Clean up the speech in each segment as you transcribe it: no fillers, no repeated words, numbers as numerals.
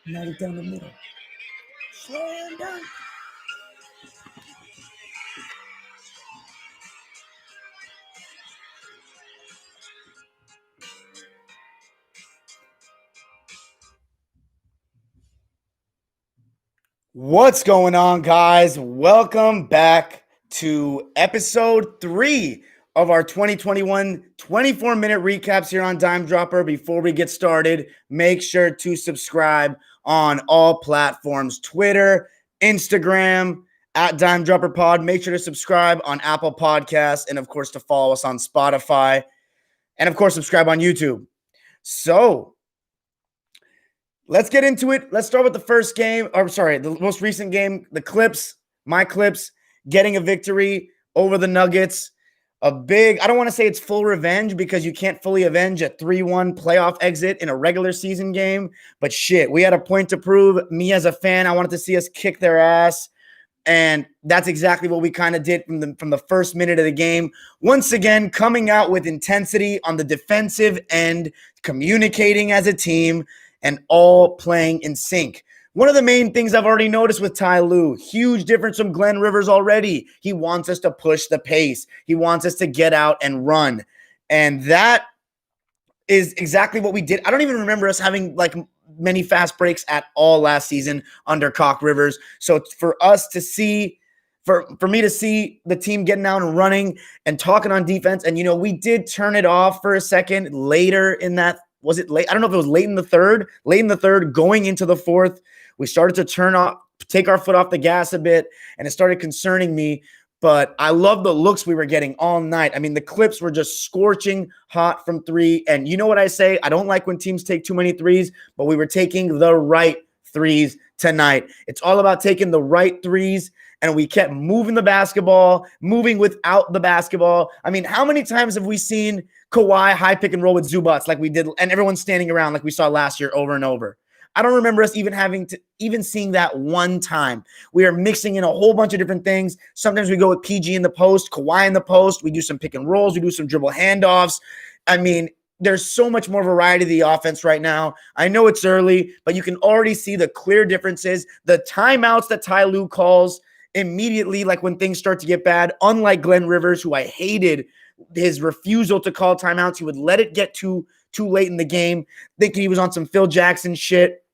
Knock it down the middle. Slam dunk. What's going on, guys? Welcome back to episode 3 of our 2021 24-minute recaps here on Dime Dropper. Before we get started, make sure to subscribe on all platforms: Twitter, Instagram, at Dime Dropper Pod. Make sure to subscribe on Apple Podcasts, and of course to follow us on Spotify, and of course subscribe on YouTube. So let's get into it. Let's start with the first game, the most recent game, the Clips, my Clips, getting a victory over the Nuggets. I don't want to say it's full revenge because you can't fully avenge a 3-1 playoff exit in a regular season game. But shit, we had a point to prove. Me as a fan, I wanted to see us kick their ass. And that's exactly what we kind of did from the first minute of the game. Once again, coming out with intensity on the defensive end, communicating as a team, and all playing in sync. One of the main things I've already noticed with Ty Lue, huge difference from Glenn Rivers already. He wants us to push the pace. He wants us to get out and run. And that is exactly what we did. I don't even remember us having like many fast breaks at all last season under Cock Rivers. So for us to see, for me to see the team getting out and running and talking on defense, and we did turn it off for a second later in that. Was it late? I don't know if it was late in the third, going into the fourth. We started to take our foot off the gas a bit, and it started concerning me. But I love the looks we were getting all night. I mean, the Clips were just scorching hot from three. And you know what I say? I don't like when teams take too many threes, but we were taking the right threes tonight. It's all about taking the right threes, and we kept moving the basketball, moving without the basketball. I mean, how many times have we seen Kawhi high pick and roll with Zubats like we did, and everyone's standing around like we saw last year over and over? I don't remember us even seeing that one time. We are mixing in a whole bunch of different things. Sometimes we go with PG in the post, Kawhi in the post. We do some pick and rolls. We do some dribble handoffs. I mean, there's so much more variety to the offense right now. I know it's early, but you can already see the clear differences. The timeouts that Ty Lue calls immediately, like when things start to get bad, unlike Glenn Rivers, who I hated his refusal to call timeouts. He would let it get too late in the game, thinking he was on some Phil Jackson shit,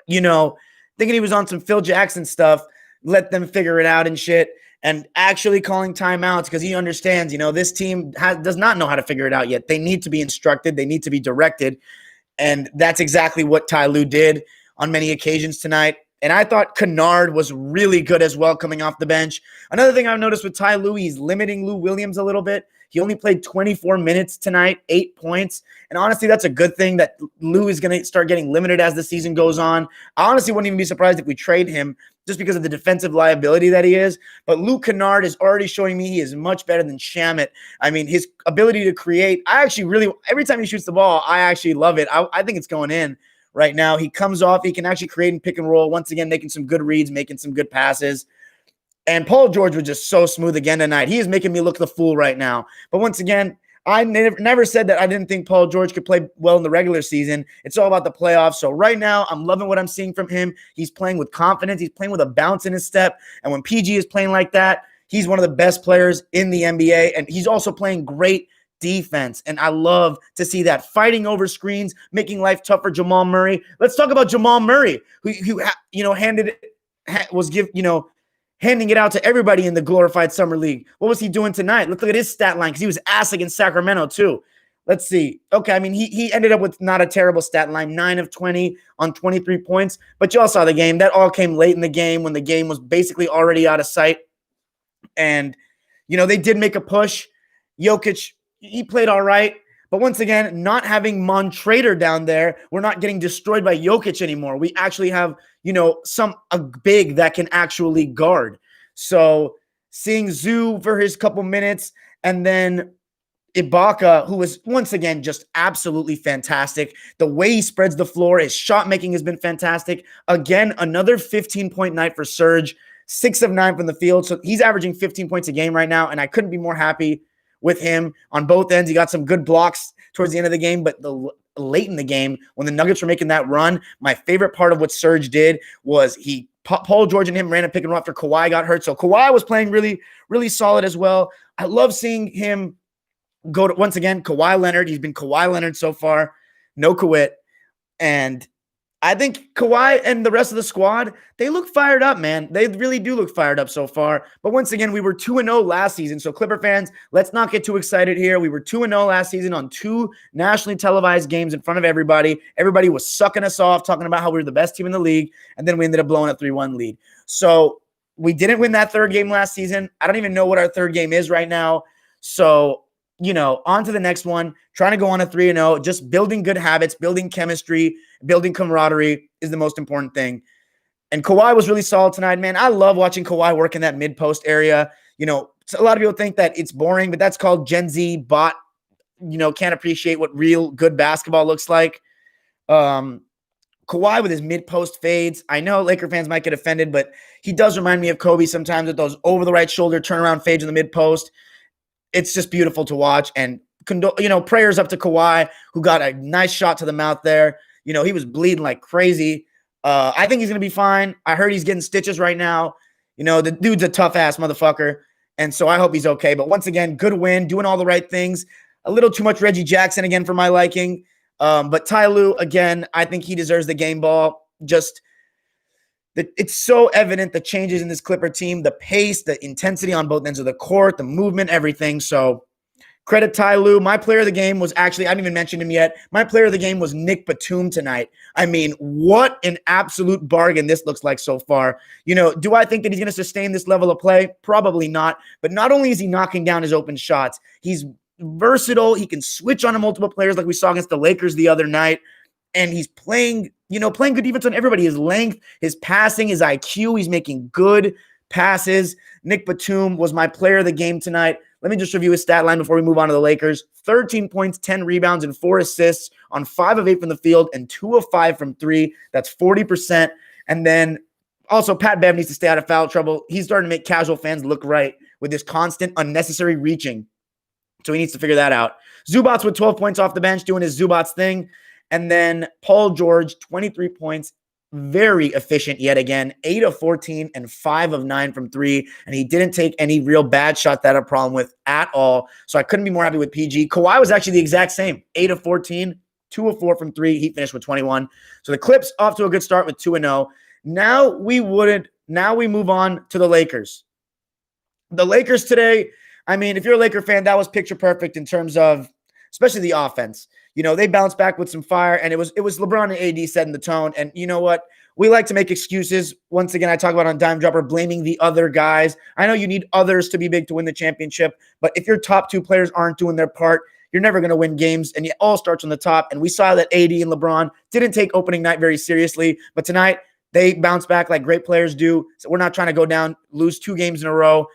thinking he was on some Phil Jackson stuff, let them figure it out and shit, and actually calling timeouts because he understands, this team does not know how to figure it out yet. They need to be instructed. They need to be directed. And that's exactly what Ty Lue did on many occasions tonight. And I thought Kennard was really good as well coming off the bench. Another thing I've noticed with Ty Lue, he's limiting Lou Williams a little bit. He only played 24 minutes tonight, 8 points. And honestly, that's a good thing that Lou is going to start getting limited as the season goes on. I honestly wouldn't even be surprised if we trade him just because of the defensive liability that he is. But Lou Kennard is already showing me he is much better than Shamet. I mean, his ability to create, every time he shoots the ball, I actually love it. I think it's going in. Right now, he comes off. He can actually create and pick and roll. Once again, making some good reads, making some good passes. And Paul George was just so smooth again tonight. He is making me look the fool right now. But once again, I never said that I didn't think Paul George could play well in the regular season. It's all about the playoffs. So right now, I'm loving what I'm seeing from him. He's playing with confidence. He's playing with a bounce in his step. And when PG is playing like that, he's one of the best players in the NBA. And he's also playing great defense, and I love to see that, fighting over screens, making life tough for Jamal Murray. Let's talk about Jamal Murray, who handing it out to everybody in the glorified summer league. What was he doing tonight? Look at his stat line, because he was ass against Sacramento too. Let's see. Okay, I mean, he ended up with not a terrible stat line, 9 of 20 on 23 points, but you all saw the game. That all came late in the game when the game was basically already out of sight. And, they did make a push. Jokic, he played all right. But once again, not having Montrader down there, we're not getting destroyed by Jokic anymore. We actually have, a big that can actually guard. So seeing Zoo for his couple minutes, and then Ibaka, who was once again just absolutely fantastic. The way he spreads the floor, his shot making has been fantastic. Again, another 15-point night for Serge, 6 of 9 from the field. So he's averaging 15 points a game right now, and I couldn't be more happy with him on both ends. He got some good blocks towards the end of the game, but late in the game when the Nuggets were making that run. My favorite part of what Serge did was Paul George and him ran a pick and roll after Kawhi got hurt. So Kawhi was playing really, really solid as well. I love seeing him go to, once again, Kawhi Leonard. He's been Kawhi Leonard so far. No quit. And I think Kawhi and the rest of the squad, they look fired up, man. They really do look fired up so far. But once again, we were 2-0 last season. So Clipper fans, let's not get too excited here. We were 2-0 last season on 2 nationally televised games in front of everybody. Everybody was sucking us off, talking about how we were the best team in the league. And then we ended up blowing a 3-1 lead. So we didn't win that third game last season. I don't even know what our third game is right now. So, on to the next one, trying to go on a 3-0, just building good habits, building chemistry, building camaraderie is the most important thing. And Kawhi was really solid tonight, man. I love watching Kawhi work in that mid-post area. A lot of people think that it's boring, but that's called Gen Z bot, can't appreciate what real good basketball looks like. Kawhi with his mid-post fades. I know Laker fans might get offended, but he does remind me of Kobe sometimes with those over-the-right shoulder turnaround fades in the mid-post. It's just beautiful to watch. And, prayers up to Kawhi, who got a nice shot to the mouth there. He was bleeding like crazy. I think he's going to be fine. I heard he's getting stitches right now. The dude's a tough-ass motherfucker. And so I hope he's okay. But once again, good win, doing all the right things. A little too much Reggie Jackson again for my liking. But Ty Lue, again, I think he deserves the game ball. It's so evident the changes in this Clipper team, the pace, the intensity on both ends of the court, the movement, everything. So credit Ty Lue. My player of the game was actually, I haven't even mentioned him yet. My player of the game was Nick Batum tonight. I mean, what an absolute bargain this looks like so far. Do I think that he's going to sustain this level of play? Probably not. But not only is he knocking down his open shots, he's versatile. He can switch on to multiple players like we saw against the Lakers the other night. And he's playing good defense on everybody. His length, his passing, his IQ, he's making good passes. Nick Batum was my player of the game tonight. Let me just review his stat line before we move on to the Lakers. 13 points, 10 rebounds, and 4 assists on 5 of 8 from the field and 2 of 5 from 3. That's 40%. And then also Pat Bev needs to stay out of foul trouble. He's starting to make casual fans look right with this constant unnecessary reaching. So he needs to figure that out. Zubats with 12 points off the bench doing his Zubats thing. And then Paul George, 23 points, very efficient yet again, 8 of 14 and 5 of 9 from 3. And he didn't take any real bad shot that I had a problem with at all. So I couldn't be more happy with PG. Kawhi was actually the exact same, 8 of 14, 2 of 4 from 3. He finished with 21. So the Clips off to a good start with 2-0. Now we move on to the Lakers. The Lakers today, I mean, if you're a Laker fan, that was picture perfect in terms of especially the offense. They bounced back with some fire, and it was LeBron and AD setting the tone. And you know what? We like to make excuses. Once again, I talk about on Dime Dropper, blaming the other guys. I know you need others to be big to win the championship, but if your top 2 players aren't doing their part, you're never going to win games, and it all starts on the top. And we saw that AD and LeBron didn't take opening night very seriously, but tonight they bounced back like great players do. So we're not trying to go down, lose 2 games in a row.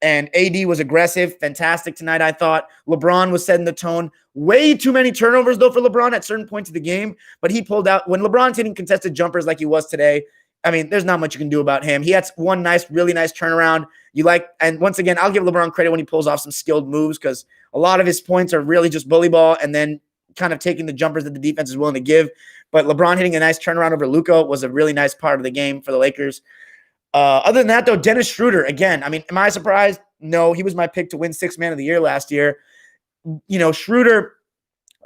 And AD was aggressive, fantastic tonight, I thought. LeBron was setting the tone. Way too many turnovers, though, for LeBron at certain points of the game. But he pulled out. When LeBron's hitting contested jumpers like he was today, I mean, there's not much you can do about him. He had one really nice turnaround. And once again, I'll give LeBron credit when he pulls off some skilled moves because a lot of his points are really just bully ball and then kind of taking the jumpers that the defense is willing to give. But LeBron hitting a nice turnaround over Luka was a really nice part of the game for the Lakers. Other than that, though, Dennis Schroeder, again, I mean, am I surprised? No, he was my pick to win 6th man of the year last year. Schroeder,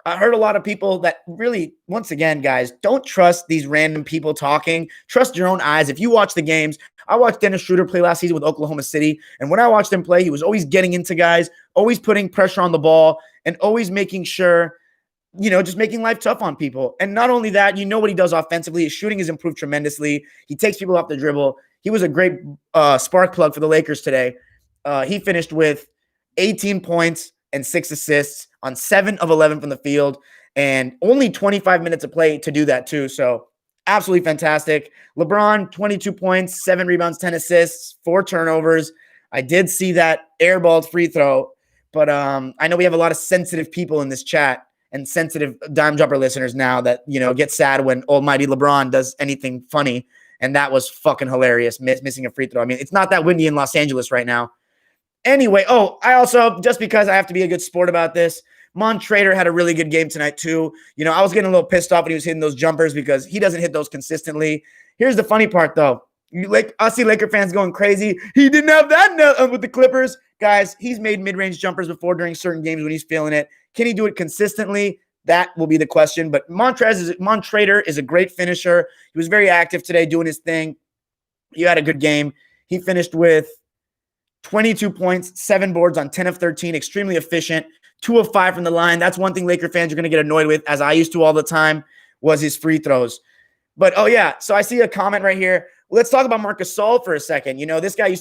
I heard a lot of people that really, once again, guys, don't trust these random people talking. Trust your own eyes. If you watch the games, I watched Dennis Schroeder play last season with Oklahoma City, and when I watched him play, he was always getting into guys, always putting pressure on the ball, and always making sure, just making life tough on people. And not only that, what he does offensively. His shooting has improved tremendously. He takes people off the dribble. He was a great spark plug for the Lakers today. He finished with 18 points and 6 assists on 7 of 11 from the field and only 25 minutes of play to do that too. So absolutely fantastic. LeBron, 22 points, 7 rebounds, 10 assists, 4 turnovers. I did see that airballed free throw, but I know we have a lot of sensitive people in this chat and sensitive Dime Dropper listeners now that, get sad when almighty LeBron does anything funny. And that was fucking hilarious, missing a free throw. I mean, it's not that windy in Los Angeles right now. Anyway, I also, just because I have to be a good sport about this, Montrader had a really good game tonight too. I was getting a little pissed off when he was hitting those jumpers because he doesn't hit those consistently. Here's the funny part though. I see Laker fans going crazy. He didn't have that with the Clippers. Guys, he's made mid-range jumpers before during certain games when he's feeling it. Can he do it consistently? That will be the question. But Montrader is a great finisher. He was very active today doing his thing. He had a good game. He finished with 22 points, 7 boards on 10 of 13, extremely efficient, 2 of 5 from the line. That's one thing Laker fans are going to get annoyed with, as I used to all the time, was his free throws. But, so I see a comment right here. Let's talk about Marc Gasol for a second. This guy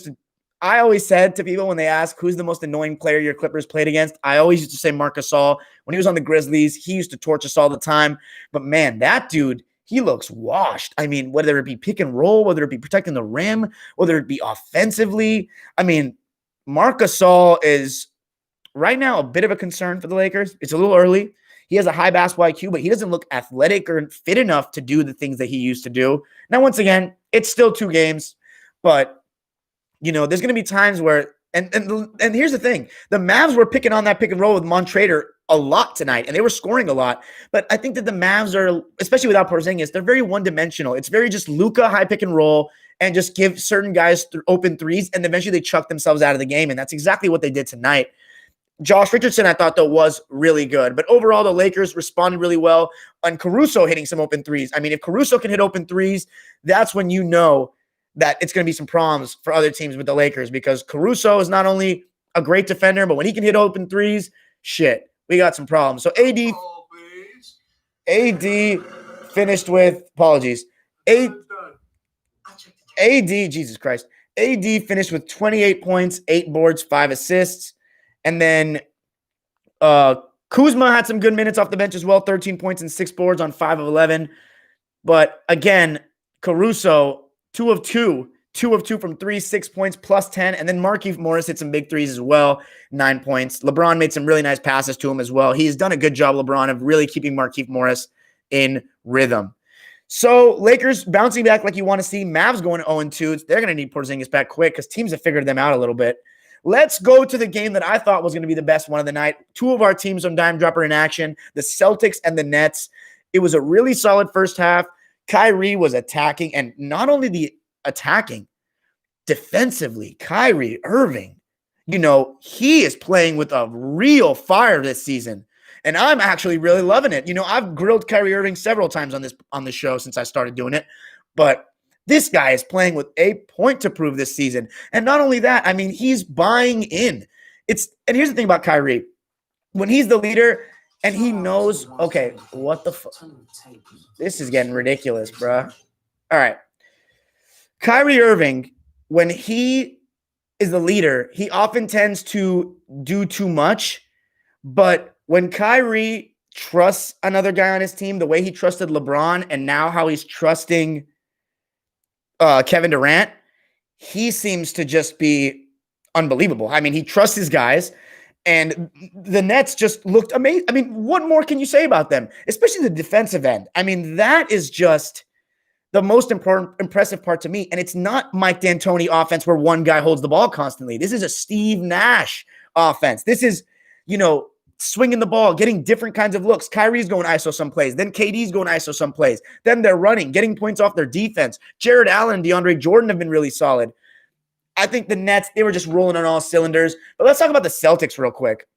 I always said to people when they ask who's the most annoying player your Clippers played against, I always used to say Marc Gasol. When he was on the Grizzlies, he used to torch us all the time. But, man, that dude, he looks washed. I mean, whether it be pick and roll, whether it be protecting the rim, whether it be offensively. I mean, Marc Gasol is right now a bit of a concern for the Lakers. It's a little early. He has a high basketball IQ, but he doesn't look athletic or fit enough to do the things that he used to do. Now, once again, it's still 2 games, but, there's going to be times where and here's the thing. The Mavs were picking on that pick and roll with Montrader a lot tonight, and they were scoring a lot. But I think that the Mavs are, especially without Porzingis, they're very one-dimensional. It's very just Luka high pick and roll and just give certain guys open threes, and eventually they chuck themselves out of the game, and that's exactly what they did tonight. Josh Richardson, I thought, though, was really good. But overall, the Lakers responded really well on Caruso hitting some open threes. I mean, if Caruso can hit open threes, that's when you know that it's going to be some problems for other teams with the Lakers, because Caruso is not only a great defender, but when he can hit open threes, shit, we got some problems. So AD finished with, apologies, Jesus Christ. AD finished with 28 points, 8 boards, 5 assists. And then Kuzma had some good minutes off the bench as well, 13 points and 6 boards on 5 of 11. But again, Caruso, 2 of 2 from 3, 6 points, plus 10. And then Markieff Morris hit some big threes as well, 9 points. LeBron made some really nice passes to him as well. He's done a good job, LeBron, of really keeping Markieff Morris in rhythm. So Lakers bouncing back like you want to see. Mavs going 0-2. They're going to need Porzingis back quick because teams have figured them out a little bit. Let's go to the game that I thought was going to be the best one of the night. 2 of our teams on Dime Dropper in action, the Celtics and the Nets. It was a really solid first half. Kyrie was attacking, and not only the attacking, defensively, Kyrie Irving, he is playing with a real fire this season. And I'm actually really loving it. I've grilled Kyrie Irving several times on the show since I started doing it. But this guy is playing with a point to prove this season. And not only that, I mean, he's buying in. And here's the thing about Kyrie. When he's the leader and he knows, okay, what the fuck? This is getting ridiculous, bro. All right. Kyrie Irving, when he is the leader, he often tends to do too much. But when Kyrie trusts another guy on his team, the way he trusted LeBron and now how he's trusting Kevin Durant, he seems to just be unbelievable. I mean, he trusts his guys, and the Nets just looked amazing. I mean, what more can you say about them? Especially the defensive end. I mean, that is just the most impressive part to me. And it's not Mike D'Antoni offense where one guy holds the ball constantly. This is a Steve Nash offense. This is, swinging the ball, getting different kinds of looks. Kyrie's going ISO some plays. Then KD's going ISO some plays. Then they're running, getting points off their defense. Jared Allen and DeAndre Jordan have been really solid. I think the Nets, they were just rolling on all cylinders. But let's talk about the Celtics real quick.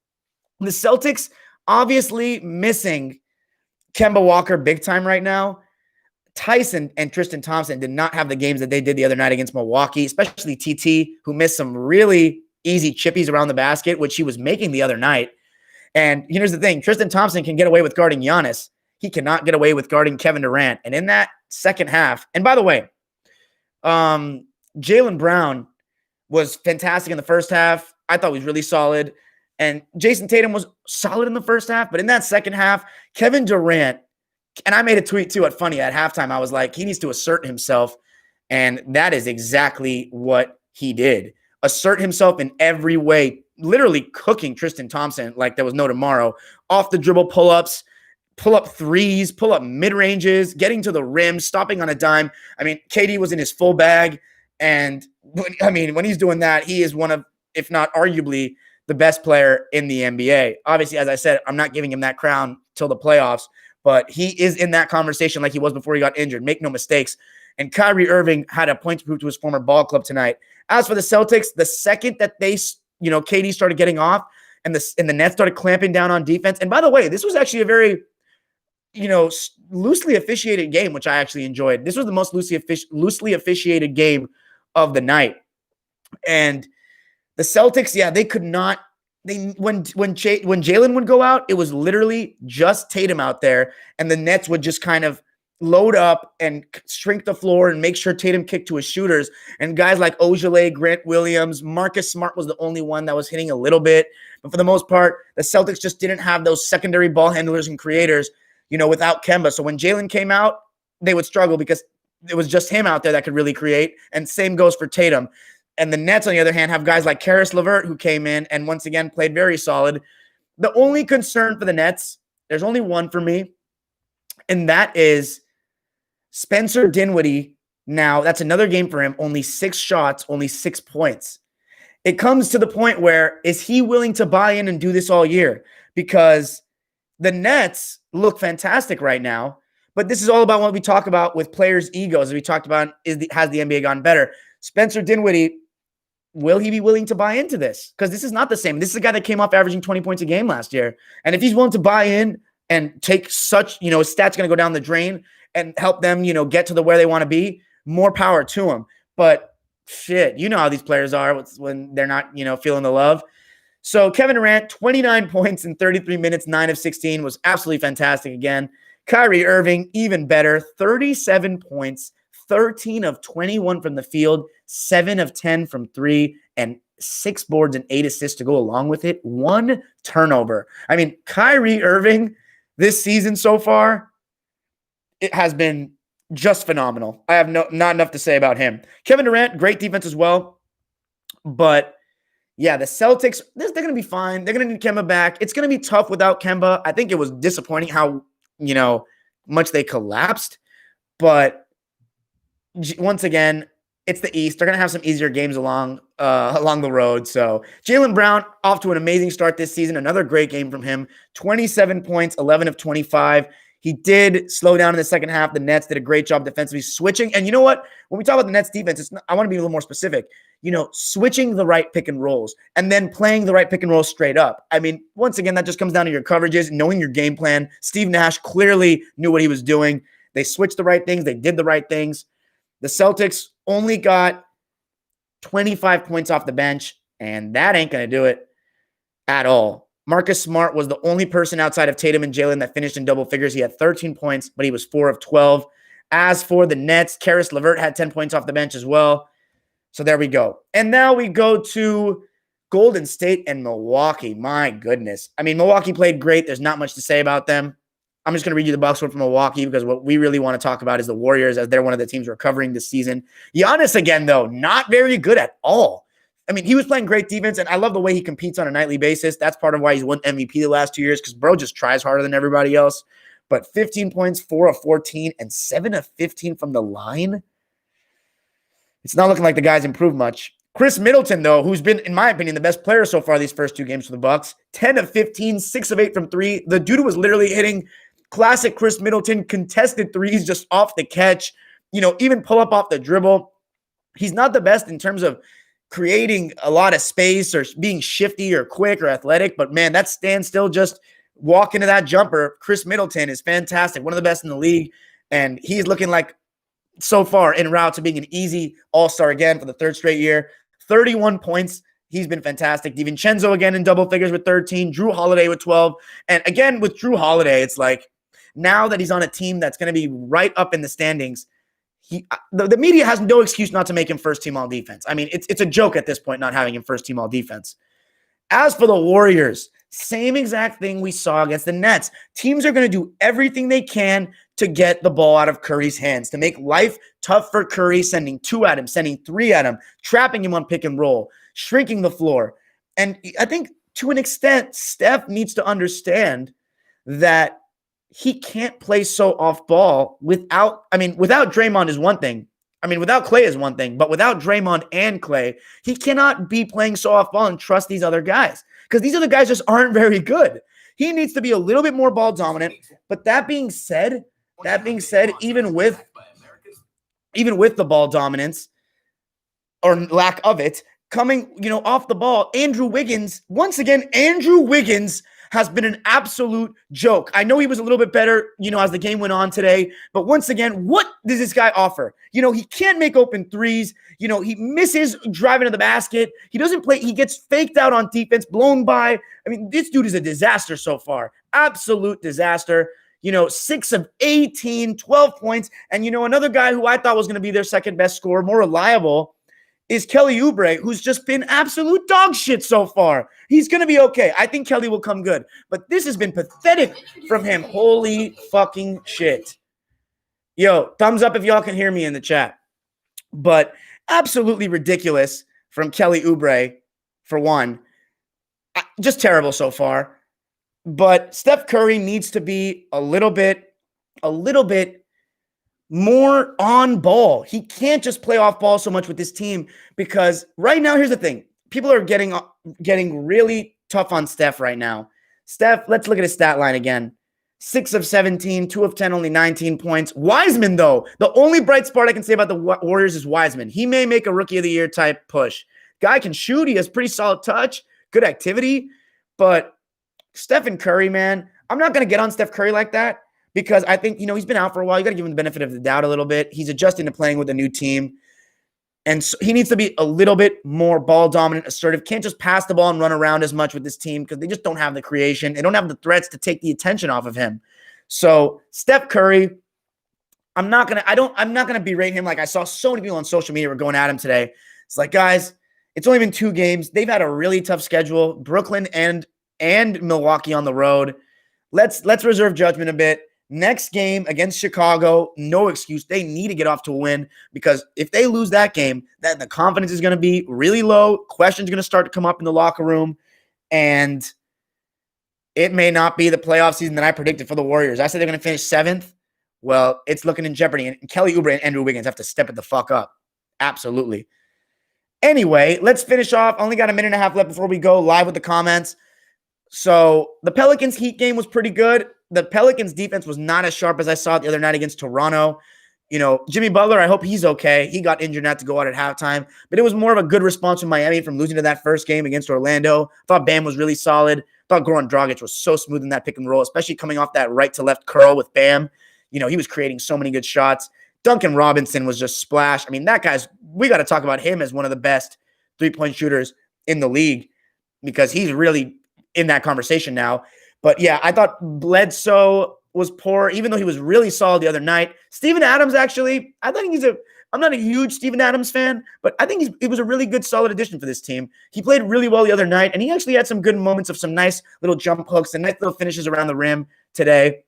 The Celtics obviously missing Kemba Walker big time right now. Tyson and Tristan Thompson did not have the games that they did the other night against Milwaukee, especially TT, who missed some really easy chippies around the basket, which he was making the other night. And here's the thing. Tristan Thompson can get away with guarding Giannis. He cannot get away with guarding Kevin Durant. And in that second half, and by the way, Jalen Brown was fantastic in the first half. I thought he was really solid. And Jason Tatum was solid in the first half. But in that second half, Kevin Durant, and I made a tweet too at halftime. I was like, he needs to assert himself. And that is exactly what he did. Assert himself in every way, literally cooking Tristan Thompson like there was no tomorrow. Off the dribble pull-ups, pull-up threes, pull-up mid-ranges, getting to the rim, stopping on a dime. I mean, KD was in his full bag. And, when he's doing that, he is one of, if not arguably, the best player in the NBA. Obviously, as I said, I'm not giving him that crown till the playoffs, but he is in that conversation like he was before he got injured. Make no mistakes. And Kyrie Irving had a point to prove to his former ball club tonight. As for the Celtics, the second that they, KD started getting off and the Nets started clamping down on defense. And by the way, this was actually a very, loosely officiated game, which I actually enjoyed. This was the most loosely officiated game of the night. And the Celtics, they could not. When Jalen would go out, it was literally just Tatum out there, and the Nets would just kind of load up and shrink the floor and make sure Tatum kicked to his shooters. And guys like Ojale, Grant Williams, Marcus Smart was the only one that was hitting a little bit. But for the most part, the Celtics just didn't have those secondary ball handlers and creators, without Kemba. So when Jalen came out, they would struggle because it was just him out there that could really create. And same goes for Tatum. And the Nets, on the other hand, have guys like Karis LeVert who came in and once again played very solid. The only concern for the Nets, there's only one for me, and that is Spencer Dinwiddie. Now, that's another game for him. Only 6 shots, only 6 points. It comes to the point where, is he willing to buy in and do this all year? Because the Nets look fantastic right now, but this is all about what we talk about with players' egos. As we talked about, has the NBA gone better? Spencer Dinwiddie, will he be willing to buy into this? Because this is not the same. This is a guy that came off averaging 20 points a game last year. And if he's willing to buy in and take such, his stats going to go down the drain and help them, get to where they want to be, more power to him. But shit, how these players are when they're not, feeling the love. So Kevin Durant, 29 points in 33 minutes, 9 of 16, was absolutely fantastic again. Kyrie Irving, even better, 37 points, 13 of 21 from the field, 7 of 10 from 3, and 6 boards and 8 assists to go along with it. 1 turnover. I mean, Kyrie Irving this season so far, it has been just phenomenal. I have not enough to say about him. Kevin Durant, great defense as well. But yeah, the Celtics, they're going to be fine. They're going to need Kemba back. It's going to be tough without Kemba. I think it was disappointing how, much they collapsed. But once again, it's the East. They're going to have some easier games along the road. So Jalen Brown off to an amazing start this season. Another great game from him. 27 points, 11 of 25. He did slow down in the second half. The Nets did a great job defensively switching. And you know what? When we talk about the Nets defense, I want to be a little more specific. Switching the right pick and rolls and then playing the right pick and roll straight up. I mean, once again, that just comes down to your coverages, knowing your game plan. Steve Nash clearly knew what he was doing. They switched the right things. They did the right things. The Celtics only got 25 points off the bench, and that ain't going to do it at all. Marcus Smart was the only person outside of Tatum and Jalen that finished in double figures. He had 13 points, but he was 4 of 12. As for the Nets, Karis LeVert had 10 points off the bench as well. So there we go. And now we go to Golden State and Milwaukee. My goodness. I mean, Milwaukee played great. There's not much to say about them. I'm just going to read you the box score from Milwaukee because what we really want to talk about is the Warriors, as they're one of the teams recovering this season. Giannis, again, though, not very good at all. I mean, he was playing great defense, and I love the way he competes on a nightly basis. That's part of why he's won MVP the last 2 years, because bro just tries harder than everybody else. But 15 points, 4 of 14, and 7 of 15 from the line. It's not looking like the guy's improved much. Chris Middleton, though, who's been, in my opinion, the best player so far these first 2 games for the Bucks, 10 of 15, 6 of 8 from 3. The dude was literally hitting classic Chris Middleton contested threes just off the catch, even pull up off the dribble. He's not the best in terms of creating a lot of space or being shifty or quick or athletic, but man, that standstill, just walk into that jumper. Chris Middleton is fantastic, one of the best in the league, and he's looking like so far en route to being an easy all-star again for the 3rd straight year. 31 points. He's been fantastic. DiVincenzo again in double figures with 13. Drew Holiday with 12. And again, with Drew Holiday, it's like now that he's on a team that's going to be right up in the standings, the media has no excuse not to make him first team all defense. I mean, it's a joke at this point not having him first team all defense. As for the Warriors, same exact thing we saw against the Nets. Teams are going to do everything they can to get the ball out of Curry's hands, to make life tough for Curry, sending 2 at him, sending 3 at him, trapping him on pick and roll, shrinking the floor. And I think to an extent, Steph needs to understand that he can't play so off ball without Draymond is one thing. Without Klay is one thing, but without Draymond and Klay, he cannot be playing so off ball and trust these other guys. because these other guys just aren't very good. He needs to be a little bit more ball dominant. But that being said, even with the ball dominance or lack of it, coming, off the ball, Andrew Wiggins has been an absolute joke. I know he was a little bit better, as the game went on today, but once again, what does this guy offer? He can't make open threes. He misses driving to the basket. He doesn't play. He gets faked out on defense, blown by. I mean, this dude is a disaster so far. Absolute disaster. 6 of 18, 12 points. And, another guy who I thought was going to be their second best scorer, more reliable, is Kelly Oubre, who's just been absolute dog shit so far. He's going to be okay. I think Kelly will come good. But this has been pathetic from him. Holy fucking shit. Yo, thumbs up if y'all can hear me in the chat. But absolutely ridiculous from Kelly Oubre, for one. Just terrible so far. But Steph Curry needs to be a little bit more on ball. He can't just play off ball so much with this team, because right now, here's the thing. People are getting really tough on Steph right now. Steph, let's look at his stat line again. 6 of 17, 2 of 10, only 19 points. Wiseman, though, the only bright spot I can say about the Warriors is Wiseman. He may make a Rookie of the Year type push. Guy can shoot. He has pretty solid touch, good activity. But Stephen Curry, man, I'm not going to get on Steph Curry like that, because I think, he's been out for a while. You got to give him the benefit of the doubt a little bit. He's adjusting to playing with a new team. And so he needs to be a little bit more ball dominant, assertive. Can't just pass the ball and run around as much with this team, because they just don't have the creation. They don't have the threats to take the attention off of him. So Steph Curry, I'm not gonna berate him. Like, I saw so many people on social media were going at him today. It's like, guys, it's only been 2 games. They've had a really tough schedule. Brooklyn and Milwaukee on the road. Let's reserve judgment a bit. Next game against Chicago, no excuse. They need to get off to a win, because if they lose that game, then the confidence is going to be really low. Questions are going to start to come up in the locker room, and it may not be the playoff season that I predicted for the Warriors. I said they're going to finish 7th. Well, it's looking in jeopardy, and Kelly Oubre and Andrew Wiggins have to step it the fuck up. Absolutely. Anyway, let's finish off. Only got a minute and a half left before we go live with the comments. So the Pelicans Heat game was pretty good. The Pelicans defense was not as sharp as I saw the other night against Toronto. Jimmy Butler, I hope he's okay. He got injured, not to go out at halftime, but it was more of a good response from Miami from losing to that first game against Orlando. I thought Bam was really solid. I thought Goran Dragic was so smooth in that pick and roll, especially coming off that right to left curl with Bam. He was creating so many good shots. Duncan Robinson was just splash. I mean, we got to talk about him as one of the best 3-point shooters in the league, because he's really in that conversation now. But yeah, I thought Bledsoe was poor, even though he was really solid the other night. Steven Adams, actually, I'm not a huge Steven Adams fan, but I think he was a really good, solid addition for this team. He played really well the other night, and he actually had some good moments of some nice little jump hooks and nice little finishes around the rim today.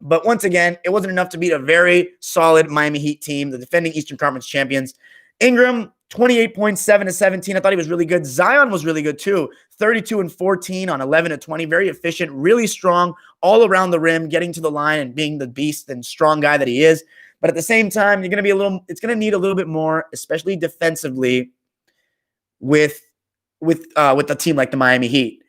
But once again, it wasn't enough to beat a very solid Miami Heat team, the defending Eastern Conference champions. Ingram, 28 points, 7 of 17. I thought he was really good. Zion was really good too. 32 and 14 on 11 of 20. Very efficient, really strong all around the rim, getting to the line and being the beast and strong guy that he is. But at the same time, it's going to need a little bit more, especially defensively with a team like the Miami Heat.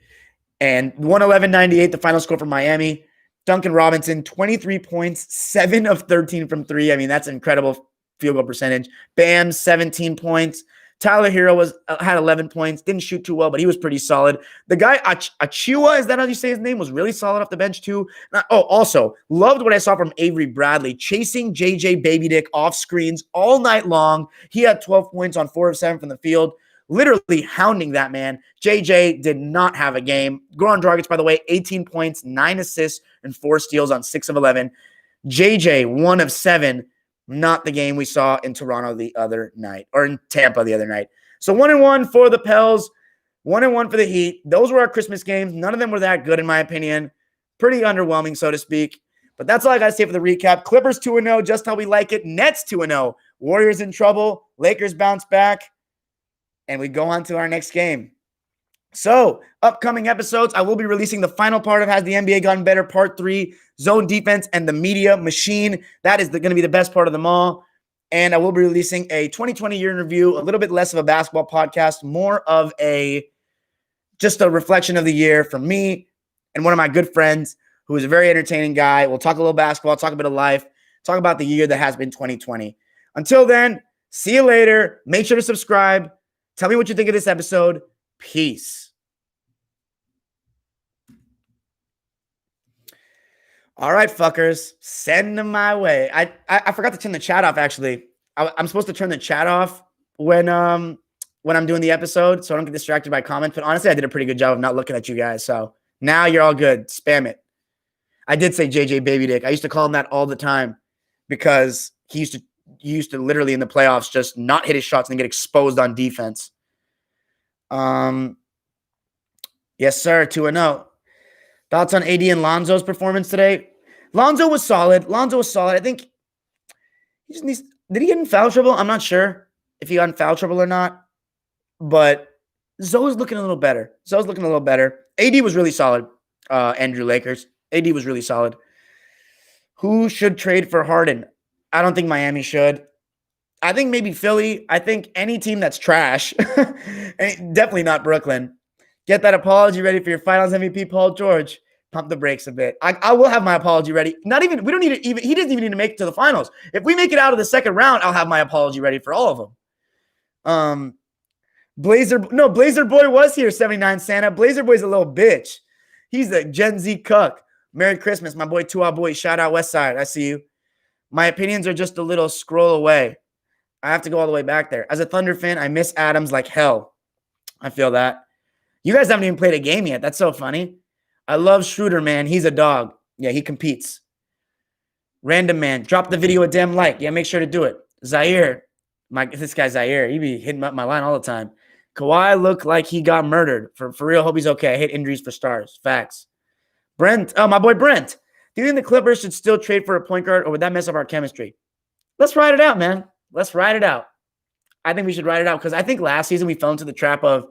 And 111-98, the final score for Miami. Duncan Robinson, 23 points, 7 of 13 from 3. I mean, that's an incredible field goal percentage. Bam, 17 points. Tyler Hero had 11 points. Didn't shoot too well, but he was pretty solid. The guy, Achiuwa, is that how you say his name? Was really solid off the bench too. Also, loved what I saw from Avery Bradley, chasing JJ Baby Dick off screens all night long. He had 12 points on 4 of 7 from the field. Literally hounding that man. JJ did not have a game. Goran Dragic, by the way, 18 points, 9 assists, and 4 steals on 6 of 11. JJ, 1 of 7. Not the game we saw in Toronto the other night, or in Tampa the other night. So 1-1 for the Pels, 1-1 for the Heat. Those were our Christmas games. None of them were that good, in my opinion. Pretty underwhelming, so to speak. But that's all I got to say for the recap. Clippers 2-0, just how we like it. Nets 2-0. Warriors in trouble. Lakers bounce back. And we go on to our next game. So, upcoming episodes, I will be releasing the final part of Has the NBA Gotten Better? Part 3, Zone Defense and the Media Machine. That is going to be the best part of them all. And I will be releasing a 2020 year in review, a little bit less of a basketball podcast, more of a just a reflection of the year for me and one of my good friends who is a very entertaining guy. We'll talk a little basketball, talk a bit of life, talk about the year that has been 2020. Until then, see you later. Make sure to subscribe. Tell me what you think of this episode. Peace. All right, fuckers, send them my way. I forgot to turn the chat off, actually. I'm supposed to turn the chat off when I'm doing the episode so I don't get distracted by comments. But honestly, I did a pretty good job of not looking at you guys. So now you're all good. Spam it. I did say JJ Baby Dick. I used to call him that all the time because he used to literally in the playoffs just not hit his shots and get exposed on defense. Yes, sir. 2-0. Thoughts on AD and Lonzo's performance today? Lonzo was solid. I think he just needs. Did he get in foul trouble? I'm not sure if he got in foul trouble or not. But Zoe's looking a little better. AD was really solid. Andrew Lakers. AD was really solid. Who should trade for Harden? I don't think Miami should. I think maybe Philly. I think any team that's trash. Definitely not Brooklyn. Get that apology ready for your Finals MVP, Paul George. Pump the brakes a bit. I will have my apology ready. We don't need it. He doesn't even need to make it to the finals. If we make it out of the second round, I'll have my apology ready for all of them. Blazer Boy was here, 79 Santa. Blazer Boy's a little bitch. He's the Gen Z cuck. Merry Christmas, my boy, Tua Boy. Shout out Westside. I see you. My opinions are just a little scroll away. I have to go all the way back there. As a Thunder fan, I miss Adams like hell. I feel that. You guys haven't even played a game yet. That's so funny. I love Schroeder, man. He's a dog. Yeah, he competes. Random man. Drop the video a damn like. Yeah, make sure to do it. Zaire. This guy Zaire. He be hitting up my line all the time. Kawhi looked like he got murdered. For real, hope he's okay. I hate injuries for stars. Facts. Brent. Oh, my boy Brent. Do you think the Clippers should still trade for a point guard, or would that mess up our chemistry? Let's ride it out, man. Let's ride it out. I think we should ride it out because I think last season we fell into the trap of,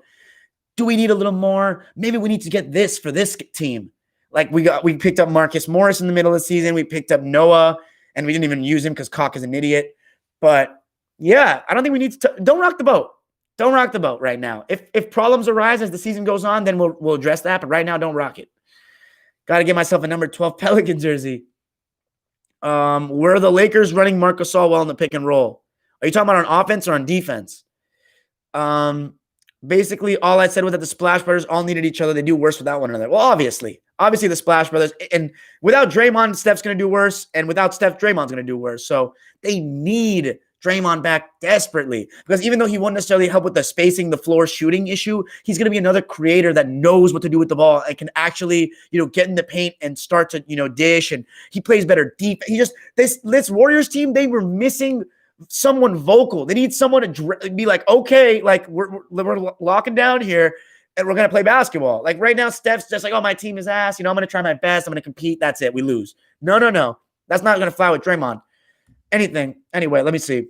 do we need a little more? Maybe we need to get this for this team. Like we picked up Marcus Morris in the middle of the season. We picked up Noah, and we didn't even use him because Cock is an idiot. But yeah, I don't think we need to. Don't rock the boat. Don't rock the boat right now. If problems arise as the season goes on, then we'll address that. But right now, don't rock it. Got to get myself a number 12 Pelican jersey. Were the Lakers running Marc Gasol well in the pick and roll? Are you talking about on offense or on defense? Basically, all I said was that the Splash Brothers all needed each other. They do worse without one another. Well, obviously the Splash Brothers, and without Draymond, Steph's going to do worse, and without Steph, Draymond's going to do worse. So they need Draymond back desperately because even though he won't necessarily help with the spacing, the floor shooting issue, he's going to be another creator that knows what to do with the ball and can actually, get in the paint and start to, dish, and he plays better deep. This Warriors team, they were missing someone vocal. They need someone to be like, okay, like we're locking down here and we're going to play basketball. Like right now, Steph's just like, oh, my team is ass. I'm going to try my best. I'm going to compete. That's it. We lose. No. That's not going to fly with Draymond. Anyway, let me see.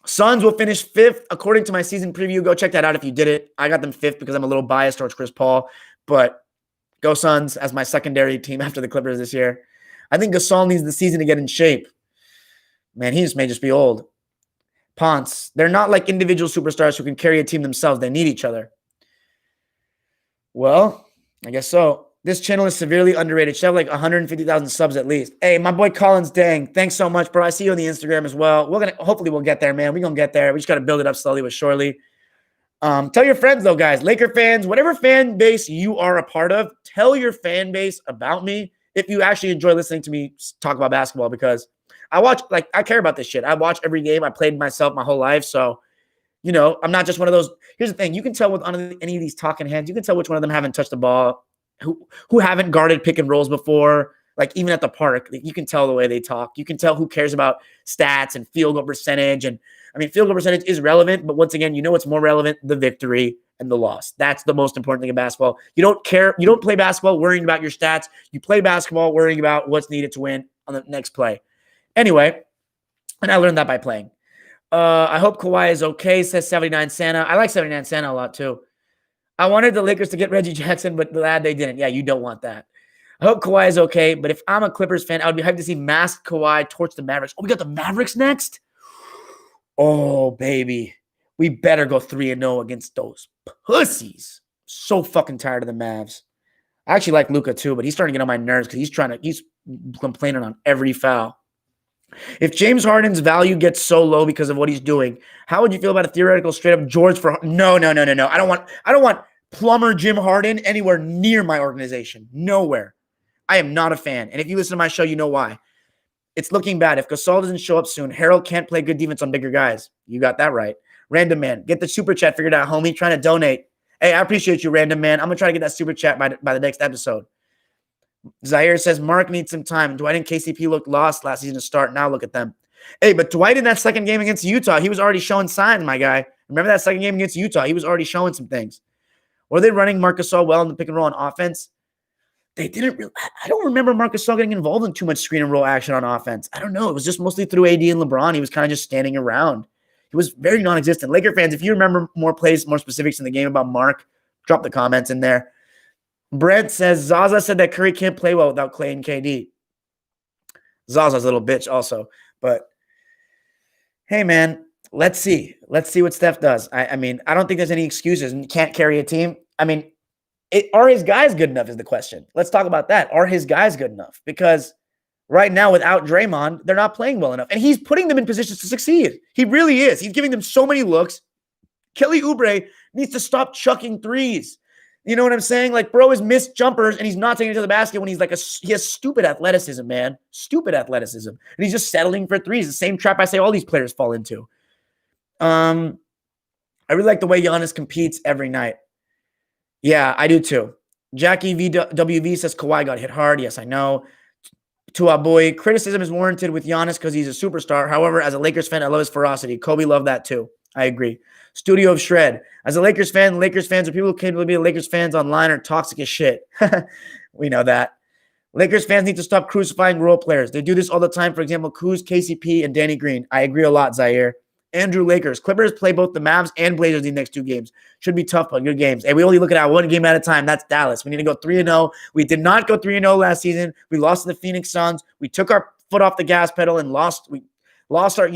Suns will finish 5th according to my season preview. Go check that out if you did it. I got them 5th because I'm a little biased towards Chris Paul, but go Suns as my secondary team after the Clippers this year. I think Gasol needs the season to get in shape. Man, he may just be old. Ponce, they're not like individual superstars who can carry a team themselves. They need each other. Well, I guess so. This channel is severely underrated. Should have like 150,000 subs at least. Hey, my boy Collins Dang, thanks so much, bro. I see you on the Instagram as well. Hopefully we'll get there, man. We're going to get there. We just got to build it up slowly but surely. Tell your friends though, guys, Laker fans, whatever fan base you are a part of, tell your fan base about me if you actually enjoy listening to me talk about basketball, because I care about this shit. I watch every game. I played myself my whole life. So, I'm not just one of those. Here's the thing. You can tell with any of these talking heads, you can tell which one of them haven't touched the ball, who haven't guarded pick and rolls before. Like even at the park, you can tell the way they talk. You can tell who cares about stats and field goal percentage. And field goal percentage is relevant, but once again, what's more relevant? The victory and the loss. That's the most important thing in basketball. You don't care. You don't play basketball worrying about your stats. You play basketball worrying about what's needed to win on the next play. Anyway, and I learned that by playing. I hope Kawhi is okay, says 79 Santa. I like 79 Santa a lot too. I wanted the Lakers to get Reggie Jackson, but glad they didn't. Yeah, you don't want that. I hope Kawhi is okay, but if I'm a Clippers fan, I would be hyped to see masked Kawhi torch the Mavericks. Oh, we got the Mavericks next? Oh, baby. We better go 3-0 against those pussies. So fucking tired of the Mavs. I actually like Luka too, but he's starting to get on my nerves because he's complaining on every foul. If James Harden's value gets so low because of what he's doing, how would you feel about a theoretical straight up George for no. I don't want plumber Jim Harden anywhere near my organization. Nowhere. I am not a fan. And if you listen to my show, you know why. It's looking bad. If Gasol doesn't show up soon, Harold can't play good defense on bigger guys. You got that right. Random man, get the super chat figured out, homie. Trying to donate. Hey, I appreciate you, random man. I'm going to try to get that super chat by the next episode. Zaire says, Mark needs some time. Dwight and KCP looked lost last season to start. Now look at them. Hey, but Dwight in that second game against Utah, he was already showing signs, my guy. Remember that second game against Utah? He was already showing some things. Were they running Marc Gasol well in the pick and roll on offense? They didn't really. I don't remember Marc Gasol getting involved in too much screen and roll action on offense. I don't know. It was just mostly through AD and LeBron. He was kind of just standing around. He was very non-existent. Laker fans, if you remember more plays, more specifics in the game about Mark, drop the comments in there. Brent says, Zaza said that Curry can't play well without Clay and KD. Zaza's a little bitch also. But, hey, man, let's see. Let's see what Steph does. I mean, I don't think there's any excuses. And you can't carry a team. I mean, are his guys good enough is the question. Let's talk about that. Are his guys good enough? Because right now, without Draymond, they're not playing well enough. And he's putting them in positions to succeed. He really is. He's giving them so many looks. Kelly Oubre needs to stop chucking threes. You know what I'm saying? Like, bro has missed jumpers, and he's not taking it to the basket when he's like he has stupid athleticism, man. Stupid athleticism. And he's just settling for threes. The same trap I say all these players fall into. I really like the way Giannis competes every night. Yeah, I do too. Jackie VWV says Kawhi got hit hard. Yes, I know. To our boy, criticism is warranted with Giannis because he's a superstar. However, as a Lakers fan, I love his ferocity. Kobe loved that too. I agree. Studio of Shred. As a Lakers fan, Lakers fans or people who claim to be Lakers fans online are toxic as shit. We know that. Lakers fans need to stop crucifying role players. They do this all the time. For example, Kuz, KCP, and Danny Green. I agree a lot, Zaire. Andrew Lakers. Clippers play both the Mavs and Blazers the next two games. Should be tough, but good games. And we only look at one game at a time. That's Dallas. We need to go 3-0. We did not go 3-0 last season. We lost to the Phoenix Suns. We took our foot off the gas pedal and lost. We lost our,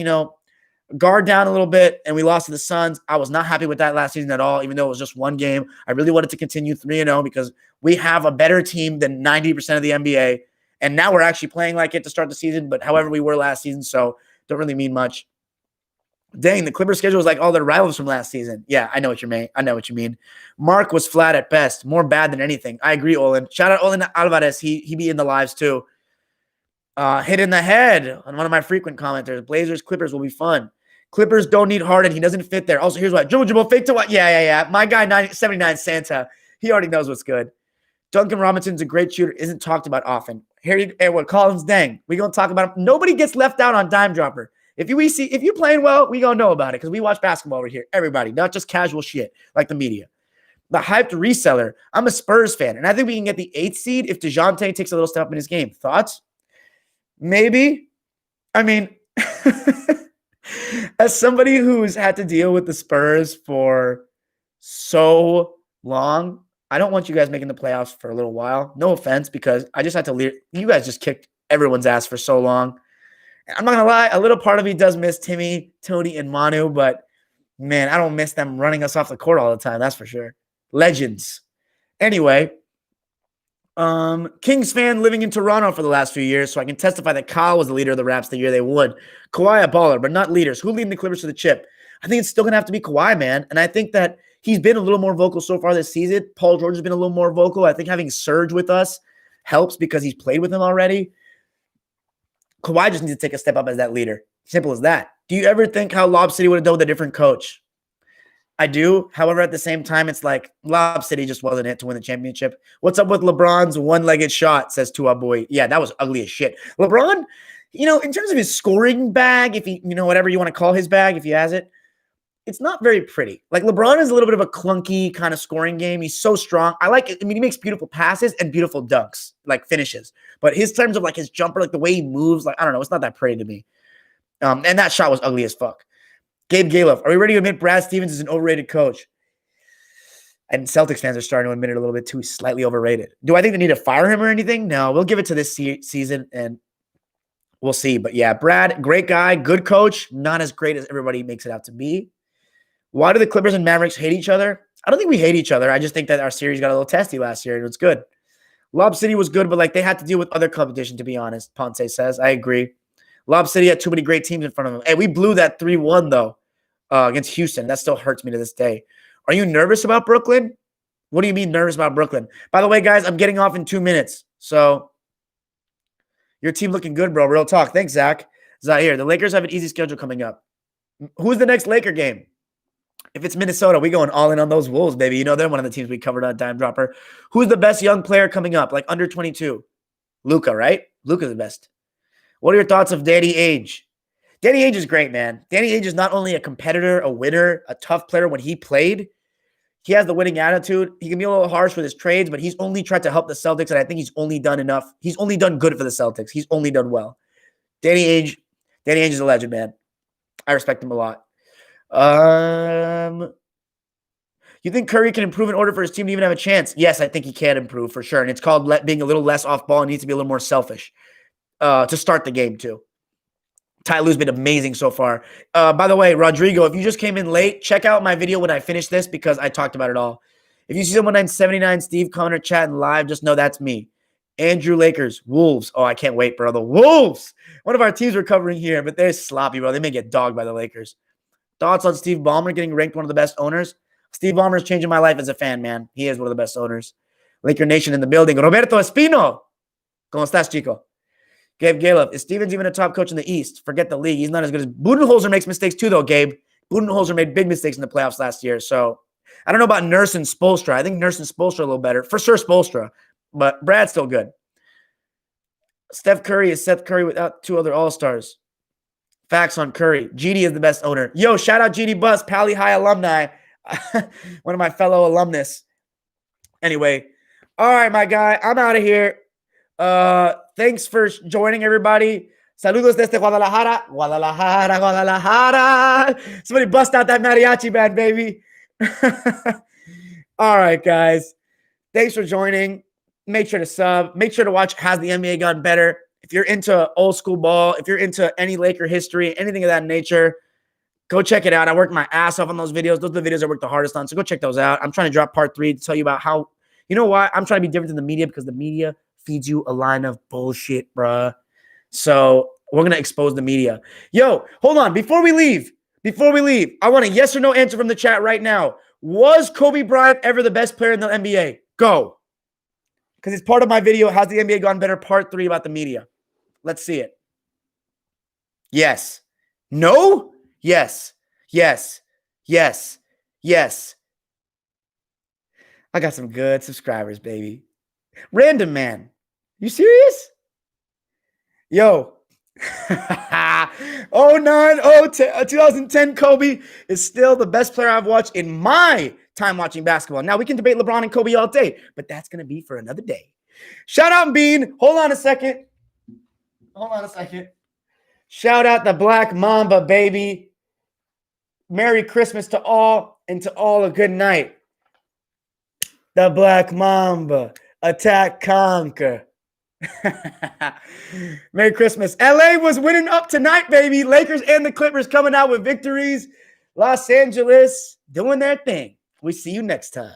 guard down a little bit, and we lost to the Suns. I was not happy with that last season at all, even though it was just one game. I really wanted to continue 3-0 because we have a better team than 90% of the NBA. And now we're actually playing like it to start the season, but however we were last season, so don't really mean much. Dang, the Clippers schedule is like all their rivals from last season. Yeah, I know what you mean. Mark was flat at best, more bad than anything. I agree, Olin. Shout out Olin Alvarez. He be in the lives too. Hit in the head on one of my frequent commenters. Blazers, Clippers will be fun. Clippers don't need Harden. He doesn't fit there. Also, here's what. Jumbo, fake to what? Yeah. My guy, 79 Santa. He already knows what's good. Duncan Robinson's a great shooter. Isn't talked about often. Collins, dang. We going to talk about him. Nobody gets left out on Dime Dropper. If you playing well, we gonna know about it because we watch basketball over here. Everybody, not just casual shit like the media. The hyped reseller. I'm a Spurs fan, and I think we can get the 8th seed if DeJounte takes a little step up in his game. Thoughts? Maybe. I mean, as somebody who's had to deal with the Spurs for so long, I don't want you guys making the playoffs for a little while. No offense, because I just had to leave. You guys just kicked everyone's ass for so long. I'm not going to lie, a little part of me does miss Timmy, Tony, and Manu, but, man, I don't miss them running us off the court all the time, that's for sure. Legends. Anyway, Kings fan living in Toronto for the last few years, so I can testify that Kyle was the leader of the Raps the year they won. Kawhi a baller, but not leaders. Who leading the Clippers to the chip? I think it's still going to have to be Kawhi, man, and I think that he's been a little more vocal so far this season. Paul George has been a little more vocal. I think having Serge with us helps because he's played with him already. Kawhi just needs to take a step up as that leader. Simple as that. Do you ever think how Lob City would have done with a different coach? I do. However, at the same time, it's like Lob City just wasn't it to win the championship. What's up with LeBron's one-legged shot, says to our boy. Yeah, that was ugly as shit. LeBron, in terms of his scoring bag, if he, whatever you want to call his bag, if he has it, it's not very pretty. Like, LeBron is a little bit of a clunky kind of scoring game. He's so strong. I like it. I mean, he makes beautiful passes and beautiful dunks, like finishes. But his terms of like his jumper, like the way he moves, like, I don't know, it's not that pretty to me. And that shot was ugly as fuck. Gabe Galoff, are we ready to admit Brad Stevens is an overrated coach? And Celtics fans are starting to admit it a little bit too, slightly overrated. Do I think they need to fire him or anything? No, we'll give it to this season and we'll see. But yeah, Brad, great guy, good coach, not as great as everybody makes it out to be. Why do the Clippers and Mavericks hate each other? I don't think we hate each other. I just think that our series got a little testy last year, and it was good. Lob City was good, but like they had to deal with other competition, to be honest, Ponce says. I agree. Lob City had too many great teams in front of them. Hey, we blew that 3-1, though, against Houston. That still hurts me to this day. Are you nervous about Brooklyn? What do you mean nervous about Brooklyn? By the way, guys, I'm getting off in 2 minutes. So your team looking good, bro. Real talk. Thanks, Zach. Zahir, the Lakers have an easy schedule coming up. Who's the next Laker game? If it's Minnesota, we going all in on those Wolves, baby. You know they're one of the teams we covered on Dime Dropper. Who's the best young player coming up, like under 22? Luka, right? Luka's the best. What are your thoughts of Danny Ainge? Danny Ainge is great, man. Danny Ainge is not only a competitor, a winner, a tough player when he played. He has the winning attitude. He can be a little harsh with his trades, but he's only tried to help the Celtics, and I think he's only done enough. He's only done good for the Celtics. He's only done well. Danny Ainge is a legend, man. I respect him a lot. You think Curry can improve in order for his team to even have a chance? Yes, I think he can improve for sure. And it's called being a little less off ball and needs to be a little more selfish to start the game too. Ty Lue's been amazing so far. By the way, Rodrigo, if you just came in late, check out my video when I finish this because I talked about it all. If you see someone 979 Steve Connor chatting live, just know that's me. Andrew Lakers, Wolves. Oh, I can't wait, bro. The Wolves. One of our teams we're covering here, but they're sloppy, bro. They may get dogged by the Lakers. Thoughts on Steve Ballmer getting ranked one of the best owners? Steve Ballmer is changing my life as a fan, man. He is one of the best owners. Laker Nation in the building. Roberto Espino. ¿Cómo estás, chico? Gabe Gallup. Is Stevens even a top coach in the East? Forget the league. He's not as good as Budenholzer makes mistakes too, though, Gabe. Budenholzer made big mistakes in the playoffs last year. So I don't know about Nurse and Spoelstra. I think Nurse and Spoelstra are a little better. For sure, Spoelstra. But Brad's still good. Steph Curry is Seth Curry without two other All-Stars. Facts on Curry. GD is the best owner. Yo, shout out GD Bus, Pally High alumni. One of my fellow alumnus. Anyway. All right, my guy. I'm out of here. Thanks for joining, everybody. Saludos desde Guadalajara. Guadalajara, Guadalajara. Somebody bust out that mariachi band, baby. All right, guys. Thanks for joining. Make sure to sub. Make sure to watch Has the NBA Gotten Better? If you're into old school ball, if you're into any Laker history, anything of that nature, go check it out. I worked my ass off on those videos. Those are the videos I worked the hardest on. So go check those out. I'm trying to drop part 3 to tell you about how, you know what? I'm trying to be different than the media because the media feeds you a line of bullshit, bruh. So we're going to expose the media. Yo, hold on. Before we leave, I want a yes or no answer from the chat right now. Was Kobe Bryant ever the best player in the NBA? Go. Because it's part of my video, How's the NBA Gone Better, part 3 about the media. Let's see it. Yes. No? Yes. Yes. Yes. Yes. I got some good subscribers, baby. Random man. You serious? Yo. 2010 Kobe is still the best player I've watched in my time watching basketball. Now, we can debate LeBron and Kobe all day, but that's going to be for another day. Shout out Bean. Hold on a second. Shout out the Black Mamba, baby. Merry Christmas to all, and to all a good night. The Black Mamba. Attack, conquer. Merry Christmas. LA was winning up tonight, baby. Lakers and the Clippers coming out with victories. Los Angeles doing their thing. We see you next time.